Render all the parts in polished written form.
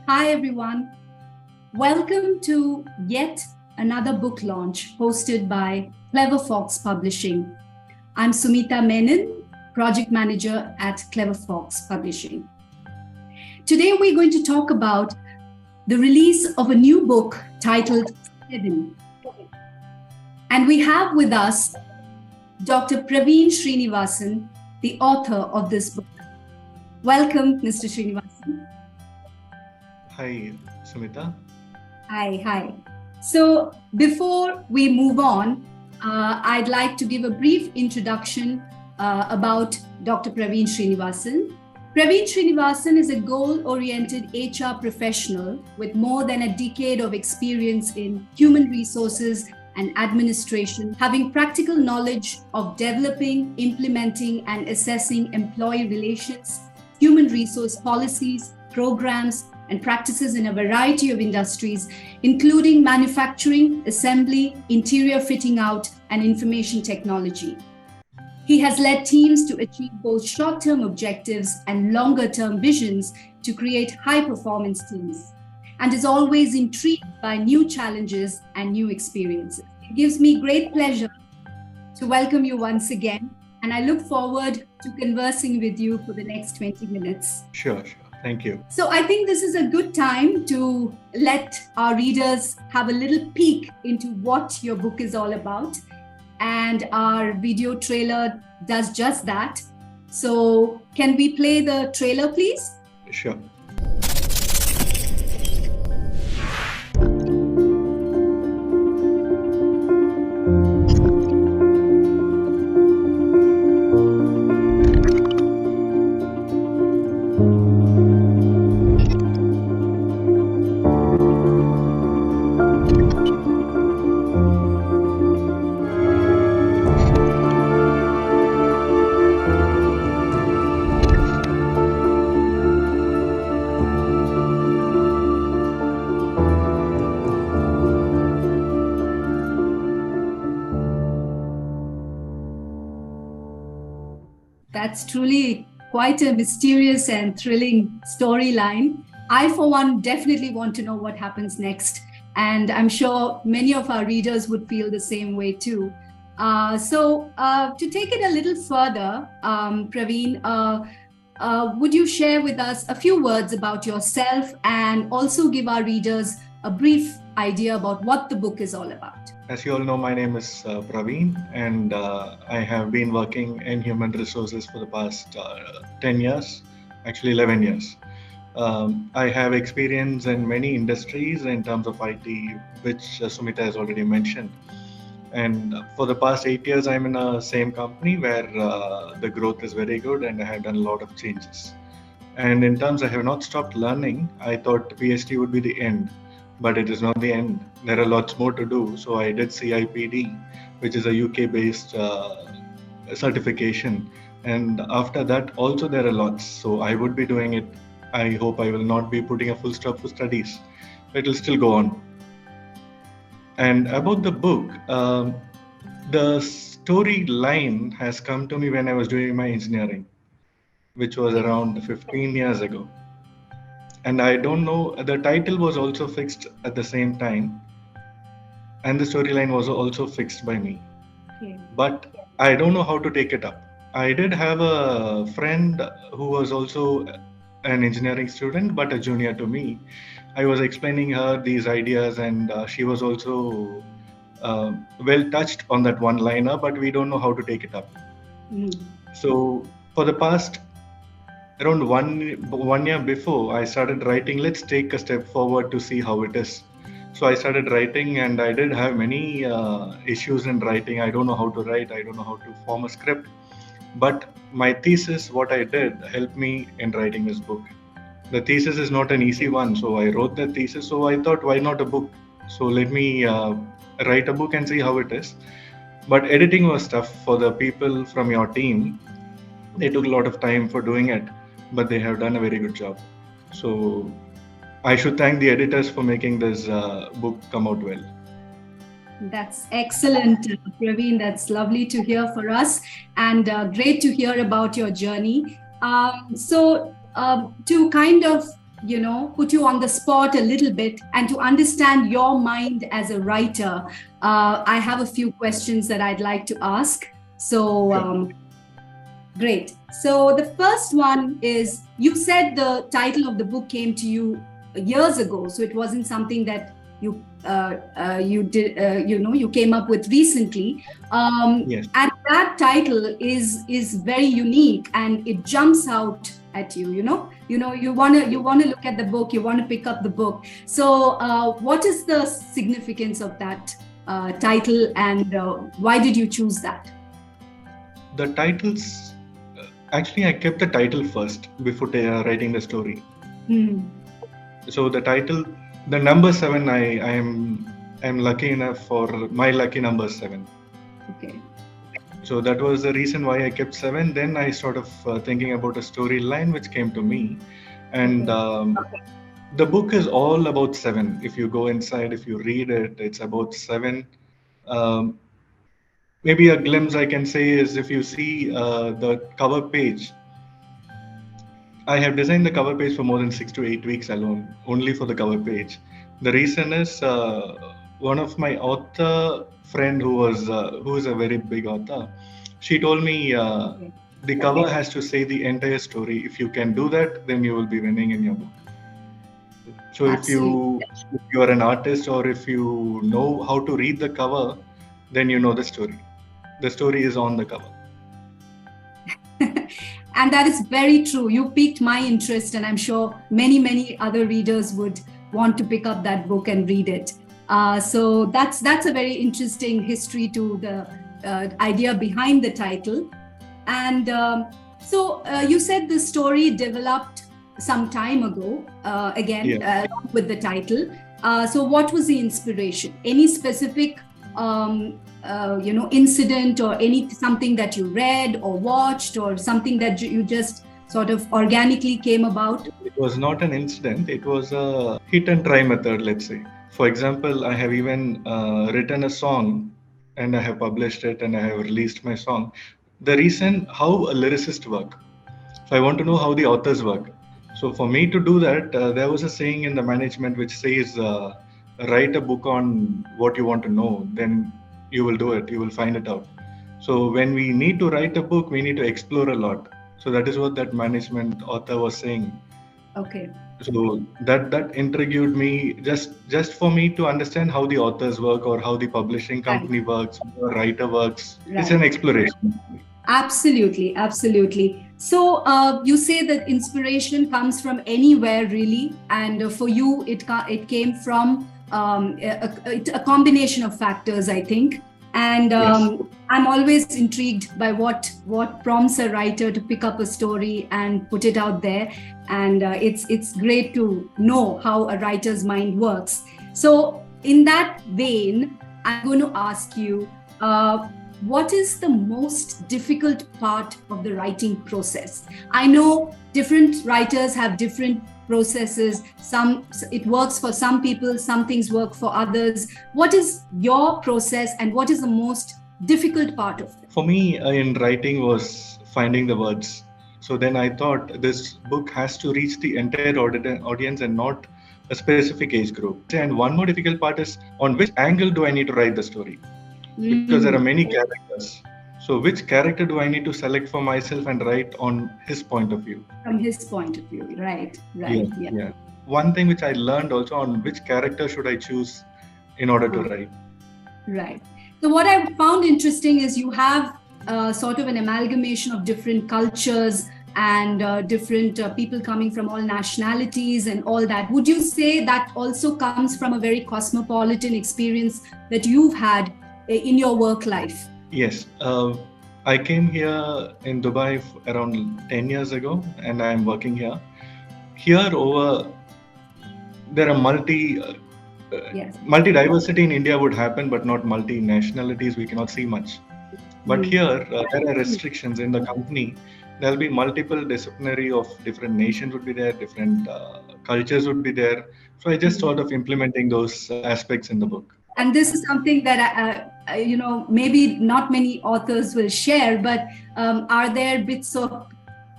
Hi, everyone. Welcome to yet another book launch hosted by Clever Fox Publishing. I'm Sumita Menon, Project Manager at Clever Fox Publishing. Today, we're going to talk about the release of a new book titled Seven. And we have with us Dr. Praveen Srinivasan, the author of this book. Welcome, Mr. Srinivasan. Hi, Sumita. Hi. So before we move on, I'd like to give a brief introduction about Dr. Praveen Srinivasan. Praveen Srinivasan is a goal-oriented HR professional with more than a decade of experience in human resources and administration, having practical knowledge of developing, implementing, and assessing employee relations, human resource policies, programs, and practices in a variety of industries, including manufacturing, assembly, interior fitting out, and information technology. He has led teams to achieve both short-term objectives and longer-term visions to create high-performance teams, and is always intrigued by new challenges and new experiences. It gives me great pleasure to welcome you once again, and I look forward to conversing with you for the next 20 minutes. Sure. Thank you. So I think this is a good time to let our readers have a little peek into what your book is all about. And our video trailer does just that. So can we play the trailer, please? Sure. That's truly quite a mysterious and thrilling storyline. I, for one, definitely want to know what happens next. And I'm sure many of our readers would feel the same way too. So to take it a little further, Praveen, would you share with us a few words about yourself and also give our readers a brief idea about what the book is all about? As you all know, my name is Praveen, and I have been working in human resources for the past 10 years, actually 11 years. I have experience in many industries in terms of IT, which Sumita has already mentioned. And for the past 8 years, I'm in the same company where the growth is very good and I have done a lot of changes. And in terms I have not stopped learning, I thought PhD would be the end. But it is not the end. There are lots more to do. So I did CIPD, which is a UK-based certification. And after that, also there are lots. So I would be doing it. I hope I will not be putting a full stop for studies. It will still go on. And about the book, the storyline has come to me when I was doing my engineering, which was around 15 years ago. And I don't know, the title was also fixed at the same time. And the storyline was also fixed by me. Okay. But I don't know how to take it up. I did have a friend who was also an engineering student, but a junior to me. I was explaining her these ideas and she was also well touched on that one liner, but we don't know how to take it up. So for the past around one year before I started writing, let's take a step forward to see how it is. So I started writing and I did have many issues in writing. I don't know how to write. I don't know how to form a script. But my thesis, what I did, helped me in writing this book. The thesis is not an easy one. So I wrote the thesis. So I thought, why not a book? So let me write a book and see how it is. But editing was tough for the people from your team. They took a lot of time for doing it, but they have done a very good job. So I should thank the editors for making this book come out well. That's excellent, Praveen. That's lovely to hear for us, and great to hear about your journey. So to kind of put you on the spot a little bit and to understand your mind as a writer, I have a few questions that I'd like to ask. So, great. So the first one is, you said the title of the book came to you years ago, so it wasn't something that you came up with recently. Yes. And that title is very unique and it jumps out at you. You want to look at the book, you want to pick up the book. So what is the significance of that title, and why did you choose that? The titles, actually I kept the title first before writing the story. So the title, the number 7, I'm lucky enough for my lucky number 7. Okay. So that was the reason why I kept 7. Then I sort of thinking about a storyline which came to me, and the book is all about 7. If you go inside, if you read it, it's about 7. Maybe a glimpse I can say is, if you see the cover page, I have designed the cover page for more than 6 to 8 weeks alone, only for the cover page. The reason is one of my author friend who is a very big author, she told me the cover has to say the entire story. If you can do that, then you will be winning in your book. So if you are an artist, or if you know how to read the cover, then you know the story. The story is on the cover. And that is very true. You piqued my interest, and I'm sure many other readers would want to pick up that book and read it. So that's a very interesting history to the idea behind the title. And so you said the story developed some time ago, with the title. So what was the inspiration? Any specific incident, or something that you read or watched, or something that you just sort of organically came about? It was not an incident. It was a hit and try method, let's say. For example, I have even written a song, and I have published it, and I have released my song. The reason how a lyricist work. So I want to know how the authors work. So for me to do that, there was a saying in the management which says, write a book on what you want to know, then you will do it, you will find it out. So when we need to write a book, we need to explore a lot. So that is what that management author was saying. Okay. So that intrigued me, just for me to understand how the authors work, or how the publishing company works, how the writer works. Right. It's an exploration. Absolutely. So you say that inspiration comes from anywhere, really, and for you it came from a combination of factors, I think. And yes. I'm always intrigued by what prompts a writer to pick up a story and put it out there. And it's great to know how a writer's mind works. So in that vein, I'm going to ask you, what is the most difficult part of the writing process? I know different writers have different processes. It works for some people, some things work for others. What is your process, and what is the most difficult part of it? For me, in writing was finding the words. So then I thought this book has to reach the entire audience and not a specific age group. And one more difficult part is, on which angle do I need to write the story? Because there are many characters. So which character do I need to select for myself and write on his point of view? From his point of view, right. Yeah. One thing which I learned also, on which character should I choose in order to write. Right. So what I found interesting is you have sort of an amalgamation of different cultures and different people coming from all nationalities and all that. Would you say that also comes from a very cosmopolitan experience that you've had in your work life? Yes. I came here in Dubai around 10 years ago, and I'm working here. Here there are multi-diversity in India would happen, but not multi-nationalities. We cannot see much. But here, there are restrictions in the company. There'll be multiple disciplinary of different nations would be there, different cultures would be there. So I just sort of implementing those aspects in the book. And this is something that, maybe not many authors will share, but are there bits of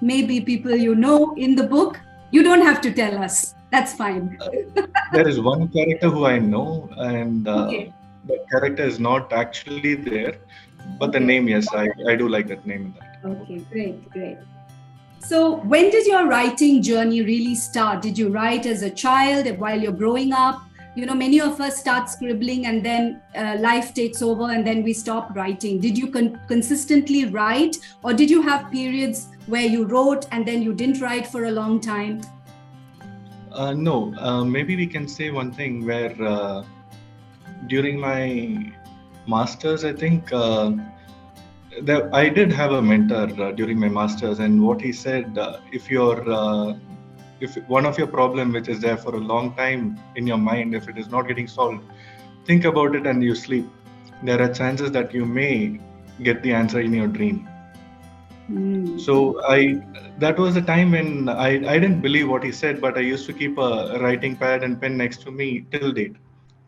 maybe people in the book You don't have to tell us. That's fine. There is one character who I know, and Okay. that character is not actually there, but the Okay. name, yes, I do like that name in that. Okay. Great. Great. So, when did your writing journey really start? Did you write as a child while you're growing up? Many of us start scribbling and then life takes over and then we stop writing. Did you consistently write, or did you have periods where you wrote and then you didn't write for a long time? No, maybe we can say one thing where during my masters, I think I did have a mentor during my masters, and what he said, if one of your problem which is there for a long time in your mind, if it is not getting solved, think about it and you sleep. There are chances that you may get the answer in your dream. So that was the time when I didn't believe what he said, but I used to keep a writing pad and pen next to me till date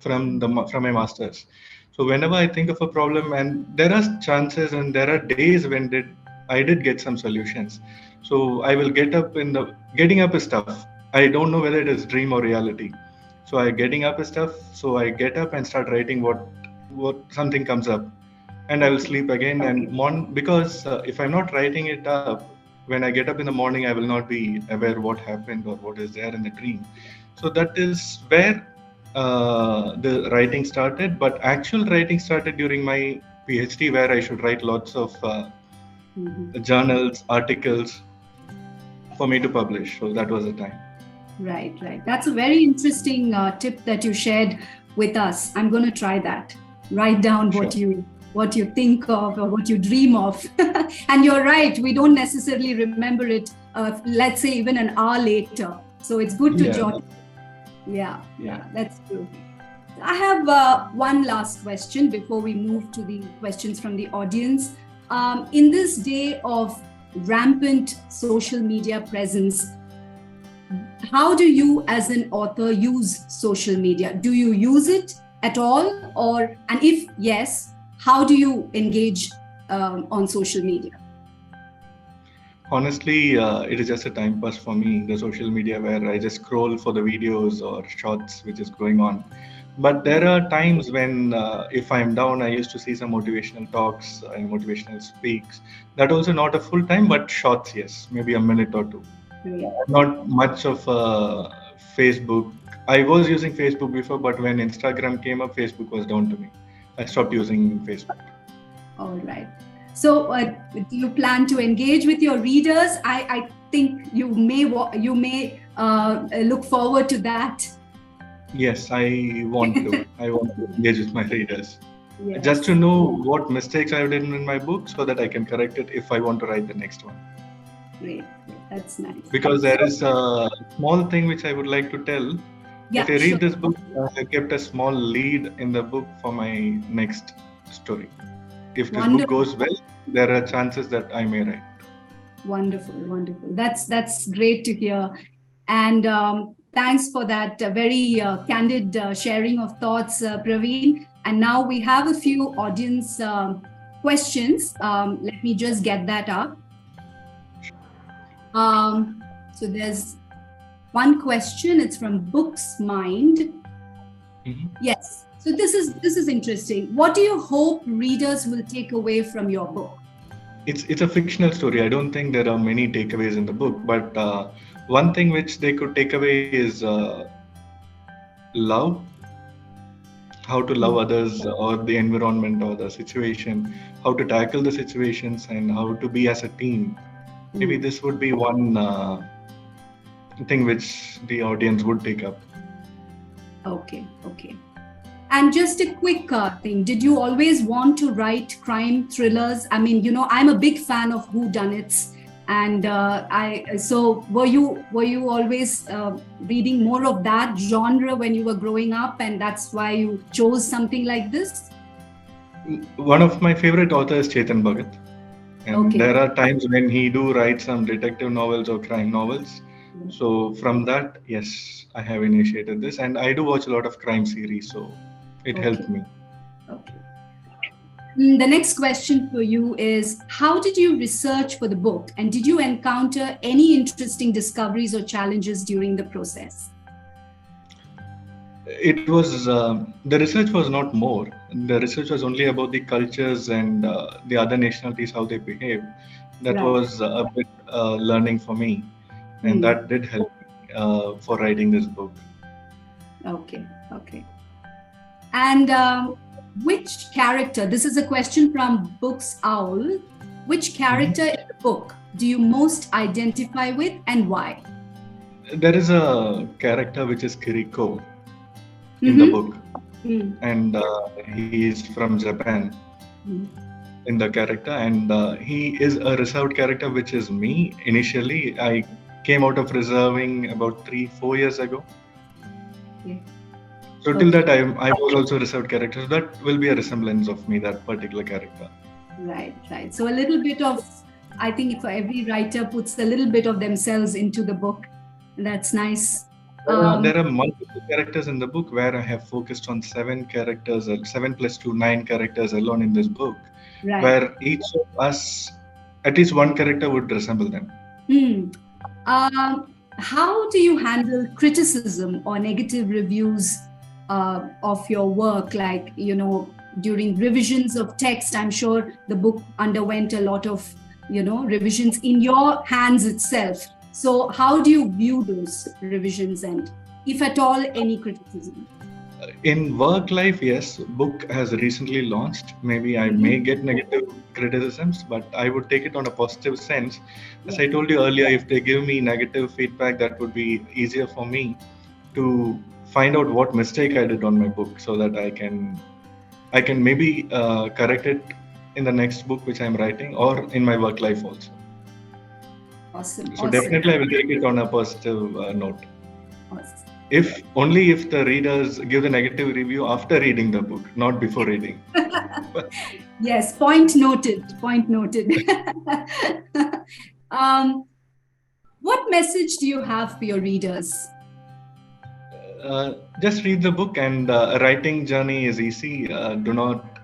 from my masters. So whenever I think of a problem, and there are chances and there are days when I did get some solutions. So I will getting up is tough. I don't know whether it is dream or reality. So I getting up is tough. So I get up and start writing what something comes up, and I will sleep again. And because if I'm not writing it up, when I get up in the morning, I will not be aware what happened or what is there in the dream. So that is where the writing started. But actual writing started during my PhD, where I should write lots of journals, articles for me to publish. So that was the time. Right, right. That's a very interesting tip that you shared with us. I'm going to try that. Write down what you think of or what you dream of. And you're right, we don't necessarily remember it, let's say even an hour later. So it's good to jot. Yeah, that's true. I have one last question before we move to the questions from the audience. In this day of rampant social media presence, how do you as an author use social media? Do you use it at all? And if yes, how do you engage on social media? Honestly, it is just a time pass for me, the social media, where I just scroll for the videos or shorts which is going on. But there are times when, if I'm down, I used to see some motivational talks and motivational speaks. That also not a full time, but shorts, yes, maybe a minute or two. Yeah. Not much of Facebook. I was using Facebook before, but when Instagram came up, Facebook was down to me. I stopped using Facebook. All right. So, do you plan to engage with your readers? I think you may look forward to that. Yes, I want to. I want to engage with my readers. Yes. Just to know what mistakes I've done in my book so that I can correct it if I want to write the next one. Great. That's nice. Because there is a small thing which I would like to tell. Yeah, if I read this book, I kept a small lead in the book for my next story. If this book goes well, there are chances that I may write. Wonderful, wonderful. That's great to hear. And thanks for that very candid sharing of thoughts, Praveen. And now we have a few audience questions. Let me just get that up. So there's one question. It's from Books Mind. Mm-hmm. Yes. So this is interesting. What do you hope readers will take away from your book? It's a fictional story. I don't think there are many takeaways in the book, but one thing which they could take away is love. How to love others or the environment or the situation, how to tackle the situations, and how to be as a team. Maybe this would be one thing which the audience would take up. Okay. And just a quick thing, did you always want to write crime thrillers? I mean, I'm a big fan of whodunits, and so were you always reading more of that genre when you were growing up, and that's why you chose something like this? One of my favorite authors is Chetan Bhagat, and there are times when he do write some detective novels or crime novels. So from that, yes, I have initiated this, and I do watch a lot of crime series, so it helped me. Okay. The next question for you is, how did you research for the book, and did you encounter any interesting discoveries or challenges during the process? It was the research was not more. The research was only about the cultures and the other nationalities, how they behave. That Right. was a bit learning for me, and Hmm. that did help me for writing this book. Okay. And which character, this is a question from Books Owl, which character in the book do you most identify with and why? There is a character which is Kiriko in the book, and he is from Japan in the character, and he is a reserved character, which is me. Initially, I came out of reserving about 3-4 years ago. Okay. So till that time, I was also a reserved character. So that will be a resemblance of me, that particular character. Right. So a little bit of, I think if every writer puts a little bit of themselves into the book, that's nice. There are multiple characters in the book where I have focused on 7 characters, 7 + 2, 9 characters alone in this book, where each of us, at least one character would resemble them. How do you handle criticism or negative reviews of your work? Like, during revisions of text, I'm sure the book underwent a lot of, revisions in your hands itself. So how do you view those revisions, and if at all, any criticism? In work life, yes, book has recently launched. Maybe I may get negative criticisms, but I would take it on a positive sense. As I told you earlier, if they give me negative feedback, that would be easier for me to find out what mistake I did on my book, so that I can maybe correct it in the next book which I'm writing, or in my work life also. Awesome. So definitely I will take it on a positive note. Awesome. If the readers give the negative review after reading the book, not before reading. Yes, point noted. What message do you have for your readers? Just read the book, and writing journey is easy.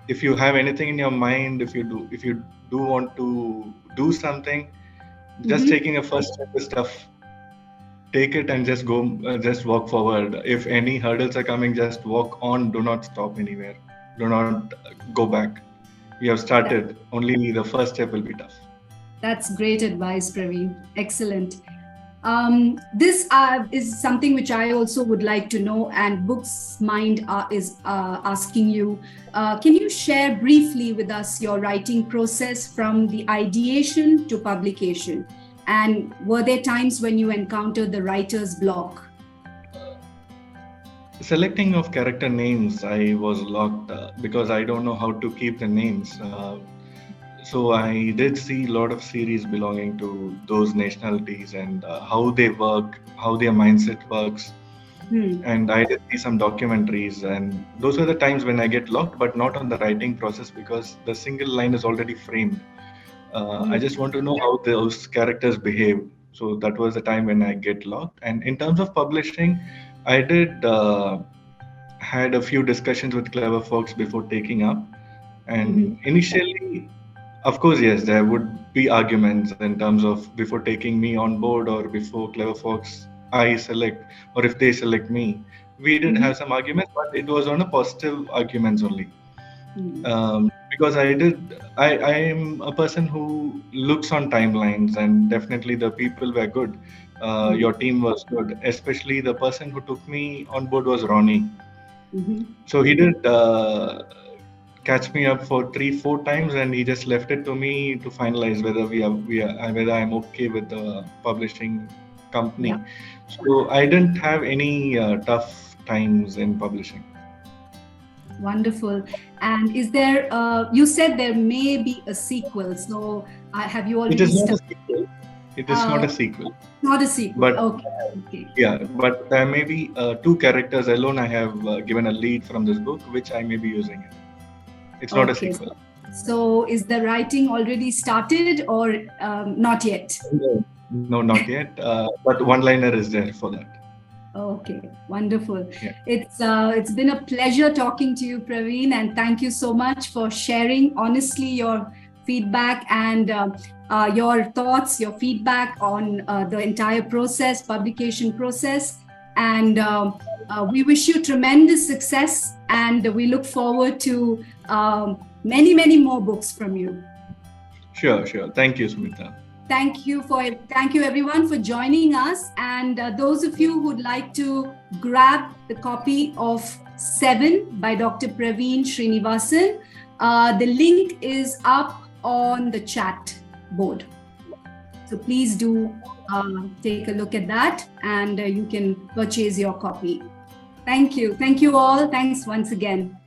If you have anything in your mind, if you do want to do something, just taking a first step is tough. Take it and just go, just walk forward. If any hurdles are coming, just walk on. Do not stop anywhere. Do not go back. You have started. Only the first step will be tough. That's great advice, Praveen. Excellent. This is something which I also would like to know, and Books Mind is asking you. Can you share briefly with us your writing process from the ideation to publication? And were there times when you encountered the writer's block? Selecting of character names, I was locked because I don't know how to keep the names. So I did see a lot of series belonging to those nationalities, and how they work, how their mindset works. And I did see some documentaries, and those are the times when I get locked, but not on the writing process, because the single line is already framed. I just want to know how those characters behave. So that was the time when I get locked. And in terms of publishing, I did had a few discussions with Clever Fox before taking up. And initially, of course, yes, there would be arguments in terms of before taking me on board, or before Clever Fox I select, or if they select me. We did have some arguments, but it was on a positive arguments only. Because I am a person who looks on timelines, and definitely the people were good. Your team was good, especially the person who took me on board was Ronnie. So he did catch me up for 3-4 times, and he just left it to me to finalize whether I'm okay with the publishing company. Yeah. So I didn't have any tough times in publishing. Wonderful. And is there, you said there may be a sequel. So have you already... It is not a sequel. It is not a sequel. Not a sequel. But, okay. Yeah, but there may be 2 characters alone. I have given a lead from this book, which I may be using it. It's not a sequel. So is the writing already started, or not yet? No, not yet. But one-liner is there for that. Okay, wonderful. Yeah. It's been a pleasure talking to you, Praveen, and thank you so much for sharing honestly your feedback and your thoughts, your feedback on the entire process, publication process. And we wish you tremendous success, and we look forward to many, many more books from you. Sure. Thank you, Smita. Thank you everyone for joining us, and those of you who'd like to grab the copy of 7 by Dr. Praveen Srinivasan, the link is up on the chat board. So please do take a look at that, and you can purchase your copy. Thank you all. Thanks once again.